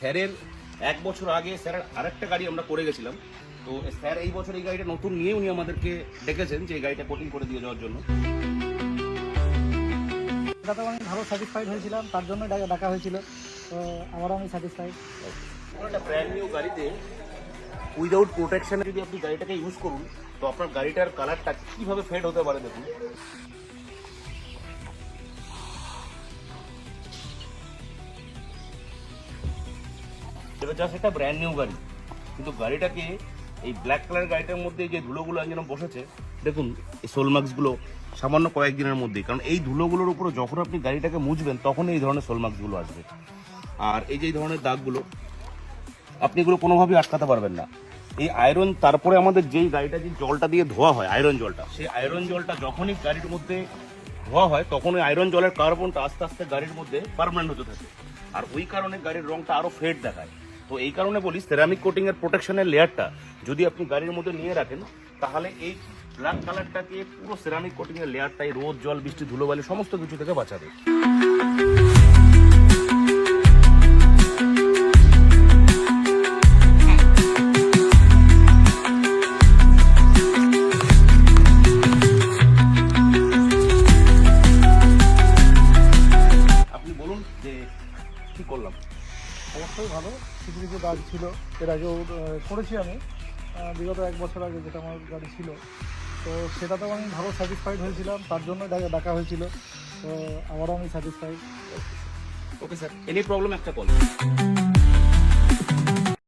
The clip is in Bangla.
স্যারের 1 বছর আগে স্যারের আরেকটা গাড়ি আমরা করে গেছিলাম। তো স্যার এই বছর এই গাড়িটা নতুন নিয়ে উনি আমাদেরকে ডেকেছেন যে এই গাড়িটা কোটিং করে দিয়ে যাওয়ার জন্য। এটাতেও আমি ভালো স্যাটিসফাইড হয়েছিলাম, তার জন্য ডাকা হয়েছিল। তো আমারও আমি স্যাটিসফাইড। একটা ব্র্যান্ড নিউ গাড়িতে উইদাউট প্রোটেকশনে যদি আপনি গাড়িটাকে ইউজ করুন তো আপনার গাড়িটার কালারটা কীভাবে ফেড হতে পারে দেখুন। এটা জাস্ট একটা ব্র্যান্ড নিউ গাড়ি, কিন্তু গাড়িটাকে এই ব্ল্যাক কালার গাড়িটার মধ্যে যে ধুলোগুলো যেন বসেছে দেখুন, এই সোল মার্কসগুলো সামান্য কয়েকদিনের মধ্যেই, কারণ এই ধুলোগুলোর উপরে যখন আপনি গাড়িটাকে মুছবেন তখন এই ধরনের সোল মার্কসগুলো আসবে। আর এই যে এই ধরনের দাগগুলো আপনি এগুলো কোনোভাবেই আটকাতে পারবেন না। এই আয়রন, তারপরে আমাদের যেই গাড়িটা যে জলটা দিয়ে ধোয়া হয় আয়রন জলটা, সেই আয়রন জলটা যখনই গাড়ির মধ্যে ধোয়া হয় তখন ওই আয়রন জলের কার্বনটা আস্তে আস্তে গাড়ির মধ্যে পার্মানেন্ট হতে থাকে, আর ওই কারণে গাড়ির রংটা আরও ফেড দেখায়। তো এই কারণে বলি সেরামিক কোটিংয়ের প্রোটেকশনের লেয়ারটা যদি আপনি গাড়ির মধ্যে নিয়ে রাখেন তাহলে এই ব্ল্যাক কালারটাকে পুরো সেরামিক কোটিংয়ের লেয়ারটাই রোদ জল বৃষ্টি ধুলোবালি সমস্ত কিছু থেকে বাঁচাবে। আপনি বলুন যে কি করলাম। অবশ্যই ভালো। কিছু কিছু দাগ ছিল, এর আগেও করেছি আমি বিগত 1 বছর আগে, যেটা আমার গাড়ি ছিল। তো সেটাতেও আমি ভালো স্যাটিসফাইড হয়েছিলাম, তার জন্য ডাকা হয়েছিল। তো আমারও আমি satisfied. Okay sir, any problem একটা কল।